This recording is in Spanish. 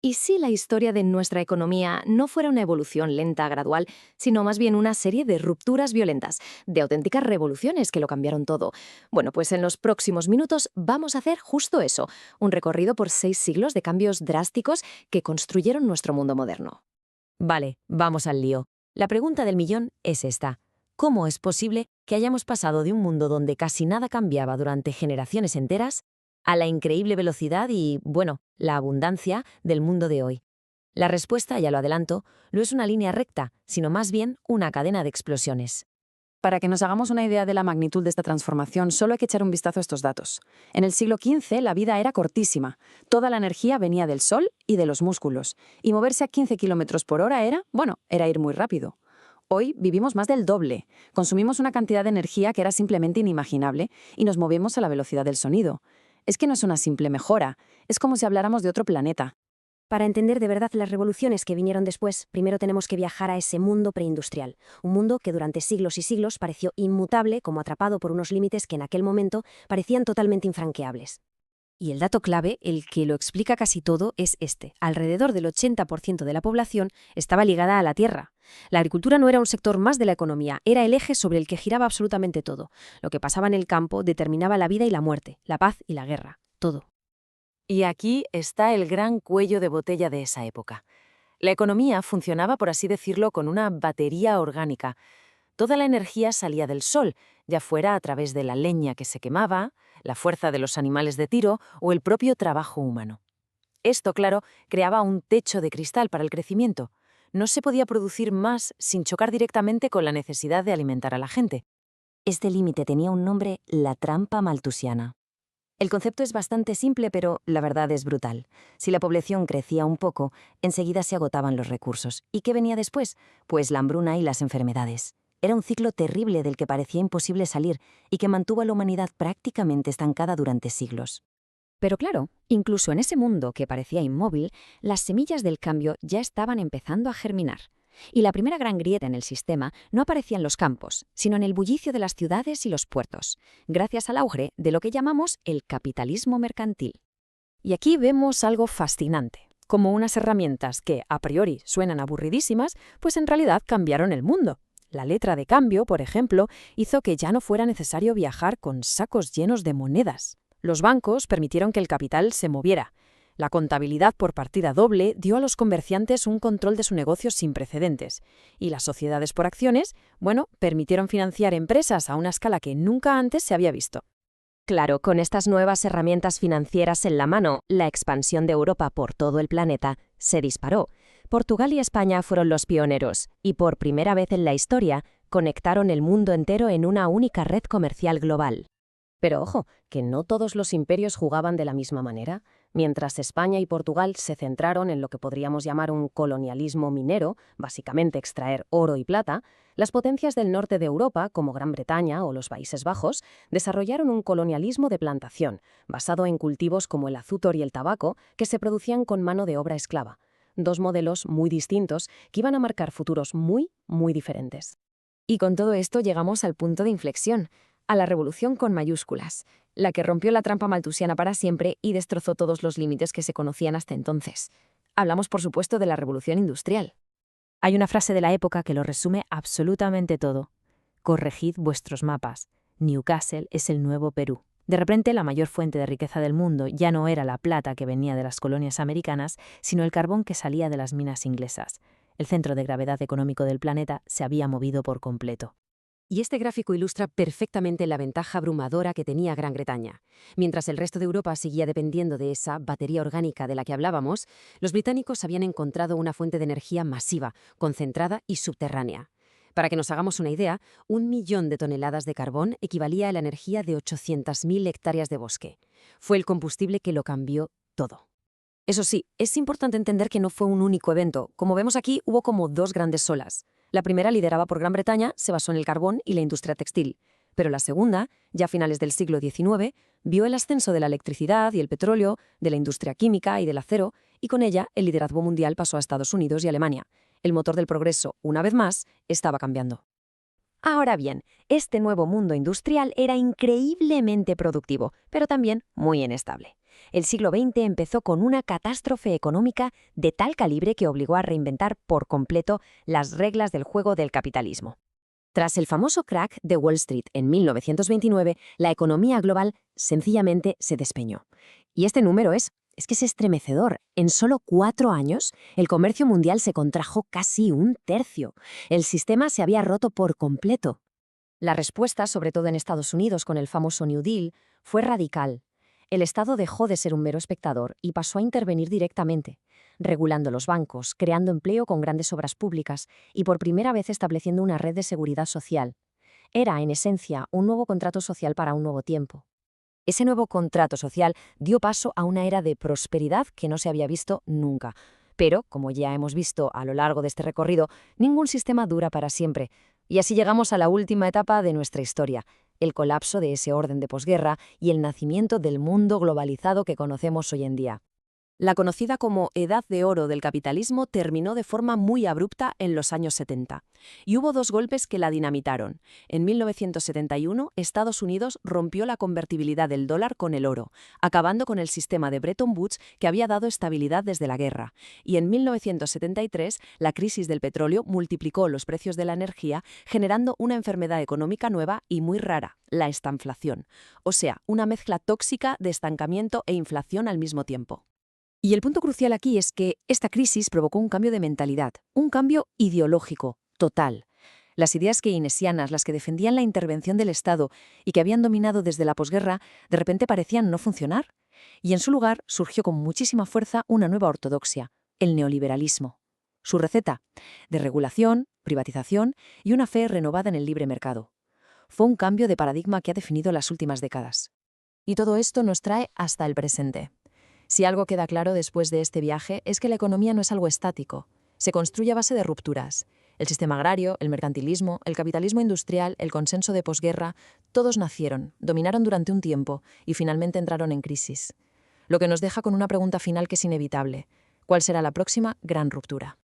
¿Y si la historia de nuestra economía no fuera una evolución lenta, gradual, sino más bien una serie de rupturas violentas, de auténticas revoluciones que lo cambiaron todo? Bueno, pues en los próximos minutos vamos a hacer justo eso, un recorrido por 6 siglos de cambios drásticos que construyeron nuestro mundo moderno. Vale, vamos al lío. La pregunta del millón es esta. ¿Cómo es posible que hayamos pasado de un mundo donde casi nada cambiaba durante generaciones enteras a la increíble velocidad y, bueno, la abundancia del mundo de hoy? La respuesta, ya lo adelanto, no es una línea recta, sino más bien una cadena de explosiones. Para que nos hagamos una idea de la magnitud de esta transformación, solo hay que echar un vistazo a estos datos. En el siglo XV la vida era cortísima. Toda la energía venía del sol y de los músculos. Y moverse a 15 kilómetros por hora era ir muy rápido. Hoy vivimos más del doble. Consumimos una cantidad de energía que era simplemente inimaginable y nos movemos a la velocidad del sonido. Es que no es una simple mejora, es como si habláramos de otro planeta. Para entender de verdad las revoluciones que vinieron después, primero tenemos que viajar a ese mundo preindustrial, un mundo que durante siglos y siglos pareció inmutable, como atrapado por unos límites que en aquel momento parecían totalmente infranqueables. Y el dato clave, el que lo explica casi todo, es este. Alrededor del 80% de la población estaba ligada a la tierra. La agricultura no era un sector más de la economía, era el eje sobre el que giraba absolutamente todo. Lo que pasaba en el campo determinaba la vida y la muerte, la paz y la guerra, todo. Y aquí está el gran cuello de botella de esa época. La economía funcionaba, por así decirlo, con una batería orgánica. Toda la energía salía del sol, ya fuera a través de la leña que se quemaba, la fuerza de los animales de tiro o el propio trabajo humano. Esto, claro, creaba un techo de cristal para el crecimiento. No se podía producir más sin chocar directamente con la necesidad de alimentar a la gente. Este límite tenía un nombre: la trampa maltusiana. El concepto es bastante simple, pero la verdad es brutal. Si la población crecía un poco, enseguida se agotaban los recursos. ¿Y qué venía después? Pues la hambruna y las enfermedades. Era un ciclo terrible del que parecía imposible salir y que mantuvo a la humanidad prácticamente estancada durante siglos. Pero claro, incluso en ese mundo que parecía inmóvil, las semillas del cambio ya estaban empezando a germinar. Y la primera gran grieta en el sistema no aparecía en los campos, sino en el bullicio de las ciudades y los puertos, gracias al auge de lo que llamamos el capitalismo mercantil. Y aquí vemos algo fascinante, como unas herramientas que a priori suenan aburridísimas, pues en realidad cambiaron el mundo. La letra de cambio, por ejemplo, hizo que ya no fuera necesario viajar con sacos llenos de monedas. Los bancos permitieron que el capital se moviera. La contabilidad por partida doble dio a los comerciantes un control de su negocio sin precedentes. Y las sociedades por acciones, permitieron financiar empresas a una escala que nunca antes se había visto. Claro, con estas nuevas herramientas financieras en la mano, la expansión de Europa por todo el planeta se disparó. Portugal y España fueron los pioneros, y por primera vez en la historia conectaron el mundo entero en una única red comercial global. Pero ojo, que no todos los imperios jugaban de la misma manera. Mientras España y Portugal se centraron en lo que podríamos llamar un colonialismo minero, básicamente extraer oro y plata, las potencias del norte de Europa, como Gran Bretaña o los Países Bajos, desarrollaron un colonialismo de plantación, basado en cultivos como el azúcar y el tabaco, que se producían con mano de obra esclava. Dos modelos muy distintos que iban a marcar futuros muy, muy diferentes. Y con todo esto llegamos al punto de inflexión, a la revolución con mayúsculas, la que rompió la trampa maltusiana para siempre y destrozó todos los límites que se conocían hasta entonces. Hablamos, por supuesto, de la revolución industrial. Hay una frase de la época que lo resume absolutamente todo. Corregid vuestros mapas. Newcastle es el nuevo Perú. De repente, la mayor fuente de riqueza del mundo ya no era la plata que venía de las colonias americanas, sino el carbón que salía de las minas inglesas. El centro de gravedad económico del planeta se había movido por completo. Y este gráfico ilustra perfectamente la ventaja abrumadora que tenía Gran Bretaña. Mientras el resto de Europa seguía dependiendo de esa batería orgánica de la que hablábamos, los británicos habían encontrado una fuente de energía masiva, concentrada y subterránea. Para que nos hagamos una idea, 1.000.000 de toneladas de carbón equivalía a la energía de 800.000 hectáreas de bosque. Fue el combustible que lo cambió todo. Eso sí, es importante entender que no fue un único evento. Como vemos aquí, hubo como dos grandes olas. La primera, liderada por Gran Bretaña, se basó en el carbón y la industria textil. Pero la segunda, ya a finales del siglo XIX, vio el ascenso de la electricidad y el petróleo, de la industria química y del acero, y con ella el liderazgo mundial pasó a Estados Unidos y Alemania. El motor del progreso, una vez más, estaba cambiando. Ahora bien, este nuevo mundo industrial era increíblemente productivo, pero también muy inestable. el siglo XX empezó con una catástrofe económica de tal calibre que obligó a reinventar por completo las reglas del juego del capitalismo. Tras el famoso crack de Wall Street en 1929, la economía global sencillamente se despeñó. Y este número es estremecedor. En solo 4 años, el comercio mundial se contrajo casi un tercio. El sistema se había roto por completo. La respuesta, sobre todo en Estados Unidos con el famoso New Deal, fue radical. El Estado dejó de ser un mero espectador y pasó a intervenir directamente, regulando los bancos, creando empleo con grandes obras públicas y por primera vez estableciendo una red de seguridad social. Era, en esencia, un nuevo contrato social para un nuevo tiempo. Ese nuevo contrato social dio paso a una era de prosperidad que no se había visto nunca. Pero, como ya hemos visto a lo largo de este recorrido, ningún sistema dura para siempre. Y así llegamos a la última etapa de nuestra historia, el colapso de ese orden de posguerra y el nacimiento del mundo globalizado que conocemos hoy en día. La conocida como Edad de Oro del capitalismo terminó de forma muy abrupta en los años 70. Y hubo 2 golpes que la dinamitaron. En 1971, Estados Unidos rompió la convertibilidad del dólar con el oro, acabando con el sistema de Bretton Woods que había dado estabilidad desde la guerra. Y en 1973, la crisis del petróleo multiplicó los precios de la energía, generando una enfermedad económica nueva y muy rara, la estanflación. O sea, una mezcla tóxica de estancamiento e inflación al mismo tiempo. Y el punto crucial aquí es que esta crisis provocó un cambio de mentalidad, un cambio ideológico, total. Las ideas keynesianas, las que defendían la intervención del Estado y que habían dominado desde la posguerra, de repente parecían no funcionar. Y en su lugar surgió con muchísima fuerza una nueva ortodoxia, el neoliberalismo. Su receta, de regulación, privatización y una fe renovada en el libre mercado. Fue un cambio de paradigma que ha definido las últimas décadas. Y todo esto nos trae hasta el presente. Si algo queda claro después de este viaje es que la economía no es algo estático. Se construye a base de rupturas. El sistema agrario, el mercantilismo, el capitalismo industrial, el consenso de posguerra, todos nacieron, dominaron durante un tiempo y finalmente entraron en crisis. Lo que nos deja con una pregunta final que es inevitable. ¿Cuál será la próxima gran ruptura?